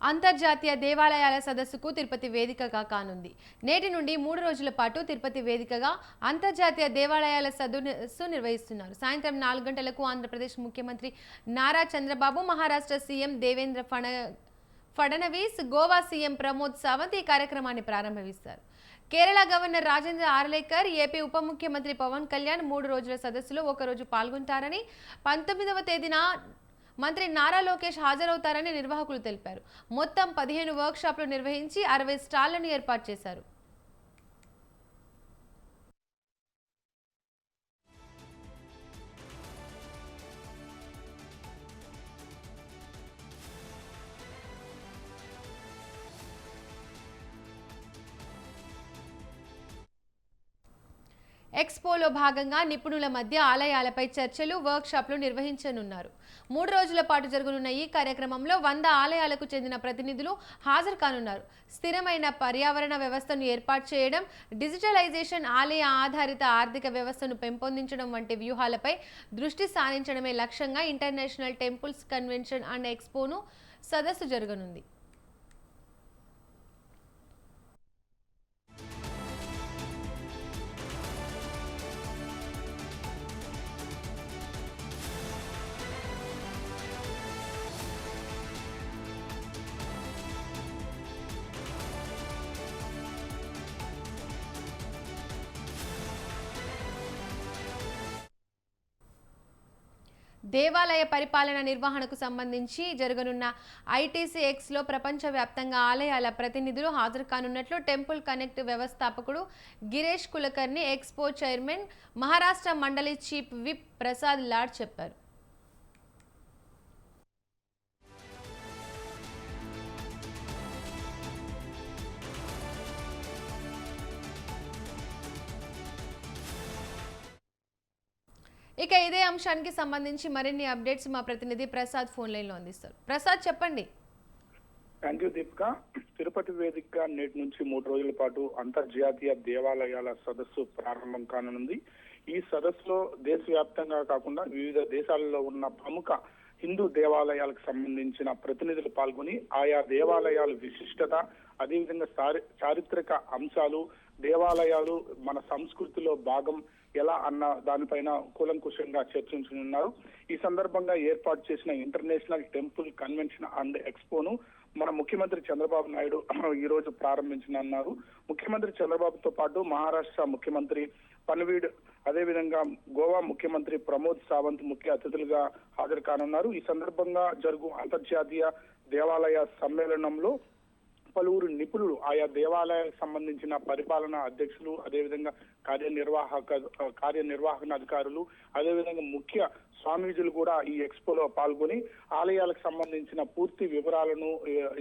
అంతర్జాతీయ దేవాలయాల సదస్సుకు తిరుపతి వేదికగా కానుంది. నేటి నుండి 3 రోజుల పాటు తిరుపతి వేదికగా అంతర్జాతీయ దేవాలయాల సదస్సు నిర్వహిస్తున్నారు. సాయంత్రం 4 గంటలకు ఆంధ్రప్రదేశ్ ముఖ్యమంత్రి నారా చంద్రబాబు, మహారాష్ట్ర సీఎం దేవేంద్ర ఫడణవీస్, గోవా సీఎం ప్రమోద్ సావంత్ ఈ కార్యక్రమాన్ని ప్రారంభిస్తారు. కేరళ గవర్నర్ రాజేంద్ర ఆర్లేకర్, ఏపీ ఉప ముఖ్యమంత్రి పవన్ కళ్యాణ్ 3 రోజుల సదస్సులో ఒకరోజు పాల్గొంటారని, 19వ తేదీన మంత్రి నారా లోకేష్ హాజరవుతారని నిర్వాహకులు తెలిపారు. మొత్తం 15 వర్క్షాప్లు నిర్వహించి 60 స్టాళ్లను ఏర్పాటు చేశారు. ఎక్స్పోలో భాగంగా నిపుణుల మధ్య ఆలయాలపై చర్చలు, వర్క్షాప్లు నిర్వహించనున్నారు. 3 రోజుల పాటు జరగనున్న ఈ కార్యక్రమంలో 100 ఆలయాలకు చెందిన ప్రతినిధులు హాజరు కానున్నారు. స్థిరమైన పర్యావరణ వ్యవస్థను ఏర్పాటు చేయడం, డిజిటలైజేషన్, ఆలయ ఆధారిత ఆర్థిక వ్యవస్థను పెంపొందించడం వంటి వ్యూహాలపై దృష్టి సారించడమే లక్ష్యంగా ఇంటర్నేషనల్ టెంపుల్స్ కన్వెన్షన్ అండ్ ఎక్స్పోను సదస్సు జరగనుంది. దేవాలయ పరిపాలన నిర్వహణకు సంబంధించి జరగనున్న ITC-Xలో ప్రపంచవ్యాప్తంగా ఆలయాల ప్రతినిధులు హాజరు కానున్నట్లు టెంపుల్ కనెక్ట్ వ్యవస్థాపకుడు గిరీష్ కులకర్ణి, ఎక్స్పో చైర్మన్, మహారాష్ట్ర మండలి చీఫ్ విప్ ప్రసాద్ లాడ్ చెప్పారు. ఇక ఇదే అంశానికి సంబంధించి మరిన్ని అప్డేట్స్ మా ప్రతినిధి ప్రసాద్ ఫోన్ లైన్ లో అందిస్తారు. ప్రసాద్, చెప్పండి. Thank you Deepika. తిరుపతి వేదికగా నేటి నుంచి 3 రోజుల పాటు అంతర్జాతీయ దేవాలయాల సదస్సు ప్రారంభం కానుంది. ఈ సదస్సులో దేశవ్యాప్తంగా కాకుండా వివిధ దేశాలలో ఉన్న ప్రముఖ హిందూ దేవాలయాలకు సంబంధించిన ప్రతినిధులు పాల్గొని ఆయా దేవాలయాల విశిష్టత, అదేవిధంగా చారిత్రక అంశాలు, దేవాలయాలు మన సంస్కృతిలో భాగం ఎలా అన్న దానిపైన కూలంకుషంగా చర్చించనున్నారు. ఈ సందర్భంగా ఏర్పాటు చేసిన ఇంటర్నేషనల్ టెంపుల్ కన్వెన్షన్ అండ్ ఎక్స్పోను మన ముఖ్యమంత్రి చంద్రబాబు నాయుడు ఈ రోజు ప్రారంభించనున్నారు. ముఖ్యమంత్రి చంద్రబాబుతో పాటు మహారాష్ట్ర ముఖ్యమంత్రి పన్వీడ్, అదేవిధంగా గోవా ముఖ్యమంత్రి ప్రమోద్ సావంత్ ముఖ్య అతిథులుగా హాజరు కానున్నారు. ఈ సందర్భంగా జరుగు అంతర్జాతీయ దేవాలయ సమ్మేళనంలో పలువురు నిపుణులు, ఆయా దేవాలయాలకు సంబంధించిన పరిపాలనా అధ్యక్షులు, అదేవిధంగా కార్యనిర్వహణ అధికారులు, అదేవిధంగా ముఖ్య స్వామీజీలు కూడా ఈ ఎక్స్పోలో పాల్గొని ఆలయాలకు సంబంధించిన పూర్తి వివరాలను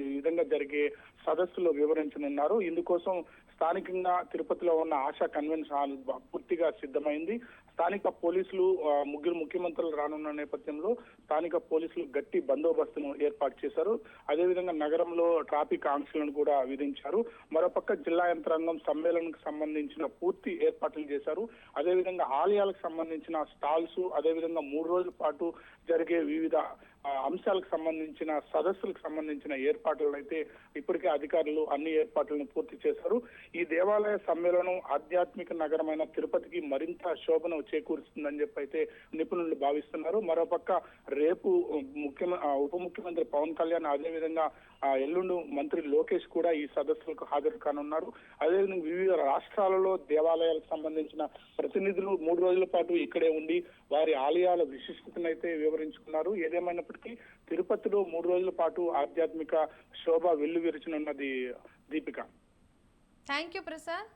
ఈ విధంగా జరిగే సదస్సులో వివరించనున్నారు. ఇందుకోసం స్థానికంగా తిరుపతిలో ఉన్న ఆశా కన్వెన్షన్ హాల్ పూర్తిగా సిద్ధమైంది. స్థానిక పోలీసులు, ముగ్గురు ముఖ్యమంత్రులు రానున్న నేపథ్యంలో స్థానిక పోలీసులు గట్టి బందోబస్తును ఏర్పాటు చేశారు. అదేవిధంగా నగరంలో ట్రాఫిక్ ఆంక్షలను కూడా విధించారు. మరోపక్క జిల్లా యంత్రాంగం సమ్మేళనకు సంబంధించిన పూర్తి ఏర్పాట్లు చేశారు. అదేవిధంగా ఆలయాలకు సంబంధించిన స్టాల్స్, అదేవిధంగా 3 రోజుల పాటు జరిగే వివిధ అంశాలకు సంబంధించిన సదస్సులకు సంబంధించిన ఏర్పాట్లను అయితే ఇప్పటికే అధికారులు అన్ని ఏర్పాట్లను పూర్తి చేశారు. ఈ దేవాలయ సమ్మేళనం ఆధ్యాత్మిక నగరమైన తిరుపతికి మరింత శోభను చేకూరుస్తుందని చెప్పి అయితే నిపుణులు భావిస్తున్నారు. మరోపక్క రేపు ఉప ముఖ్యమంత్రి పవన్ కళ్యాణ్, అదేవిధంగా ఎల్లుండి మంత్రి లోకేష్ కూడా ఈ సదస్సులకు హాజరు కానున్నారు. అదేవిధంగా వివిధ రాష్ట్రాలలో దేవాలయాలకు సంబంధించిన ప్రతినిధులు 3 రోజుల పాటు ఇక్కడే ఉండి వారి ఆలయాల విశిష్టతను అయితే వివరించుకున్నారు. ఏదేమైనప్పటికీ తిరుపతిలో 3 రోజుల పాటు ఆధ్యాత్మిక శోభ వెల్లువిరిచనున్నది దీపిక. Thank you Prasad.